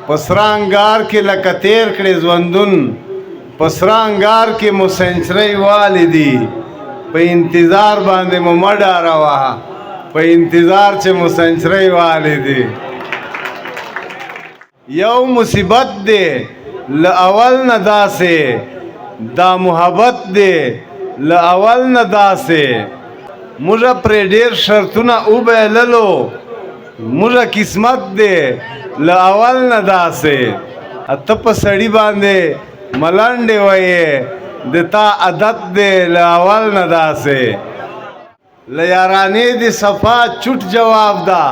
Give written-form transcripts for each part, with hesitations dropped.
پسرانګار کې لکه تیر کړي ژوندون پسرانګار کې مو سنچرۍ والدي په انتظار باندې مو مه ډاروه په انتظار چې مو سنچرۍ والدي یو مصیبت دی له اول نه داسې دا محبت دی له اول نه داسې موږه پرې ډېر شرطونه وبایللو موږه قسمت دی له اول نه داسې ته په سړي باندې ملنډې وایې د تا عادت دی له اول نه داسې له یارانې د صفا چوټ جواب ده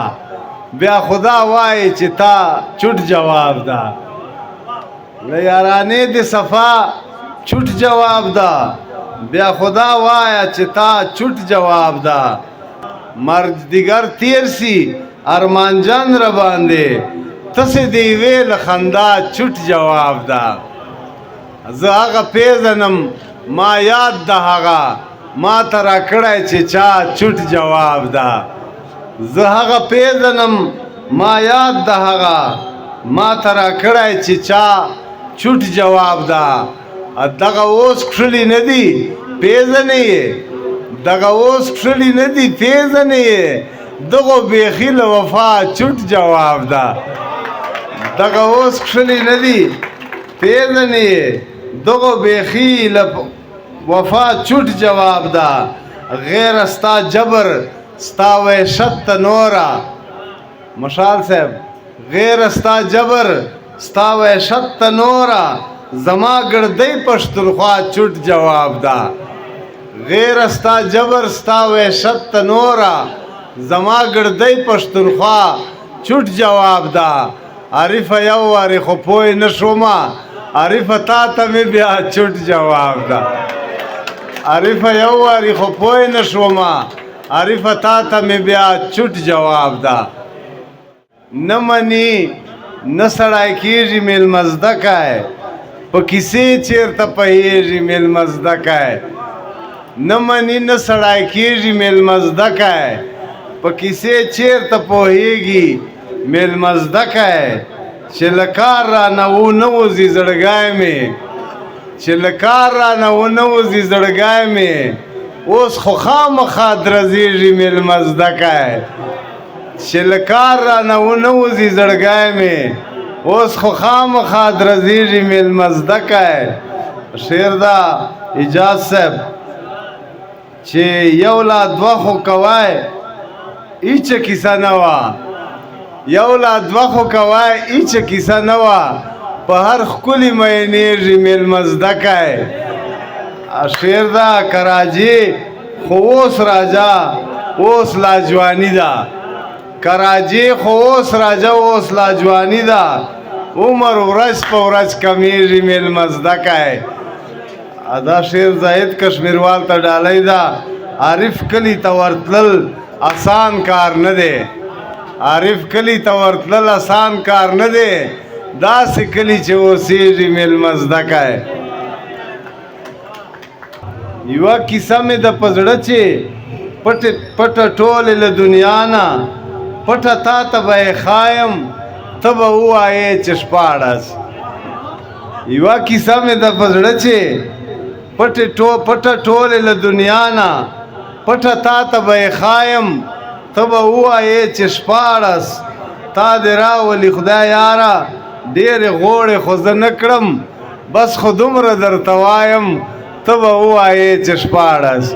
بیا خدا وایي چې تا چوټ جواب ده له یارانې د صفا چوټ جواب ده بیا خدا وایه چې تا چوټ جواب ده مرد دیگر تیر سی ارمان جان را باندې تسې د یوې له خندا چوټ جواب ده زه هغه پیژنم ما یاد ده هغه ما ته راکړی چې چا چوټ جواب ده زه هغه پیژنم ما یاد ده هغه ما ته راکړی چې چا چوټ جواب ده دغه اوس کښلي نه دي پیژنې یې دغه اوس کښلي نه دي پیژنې یې دغو بیخي له وفا چوټ جواب ده دغه اوس کښلي نه دي پیژنې یې دغو بیخي له وفا چوټ جواب ده غیر ستا جبر ستا وحشت ته نوره مشال صاحب غیر ستا جبر ستا وحشت ته نوره زما ګردۍ پښتونخوا چوټ جواب ده غیر ستا جبر ستا وحشت ته نوره زما ګردۍ پښتونخوا چوټ جواب ده عارفه یو وارې خو پوه نه شومه عارفه تا ته مې بیا چوټ جواب ده عارفه یو وارې خو پوه نه شومه عارفه تا ته مې بیا چوټ جواب ده نه مني نه سړی کېږي میلمه زده کی په کیسې چېرته پوهېږي میلمه زده کی نه مني نه سړی کېږي میلمه زده کی په کیسې چېرته پوهېږي میلمه زده کی چې له کار رانه ونه وځي زړګی مې چې له کار رانه ونه وځي زړګی مې اوس خو خامخا درځېږي میلمه زده کی چې له کار رانه ونه وځي زړګی مې اوس خو خامخا درځېږي میلمه زده کی شعر ده اجاز صاحب چې یو لا دوه خو کوی هیڅ کیسه نه وه یو لا دوه خو کوی هیڅ کیسه نه وه په هر ښکلي میینېږي میلمه زده کی شعر ده کراجي خو اوس راجا اوس لا جوانی ده کراجي خو اوس راجا اوس لا جوانی ده عمر ورځ په ورځ کمیږي میلمه زده کی دا شعر زاهد کشمیروال ته ډالۍ ده عارف کلي ته ورتلل آسان کار نه دی عارف کلي ته ورتلل آسان کار نه دی داسې کلي چې اوسېږي میلمه زده کی یوه کیسه مې د په زړه چې پټه ټولې له دنیا نه پټه تا ته به یې ښایم ته به ووایې چې شپاړس یوه کیسه مې د په زړه چې پټه ټولې له دنیا نه پټه تا ته به یې ښایم ته به ووایې چې شپاړس تا دې راولي خدای یاره ډېرې غوړې خو زه نه کړم بس خو دومره درته وایم ته به ووایې چې شپاړس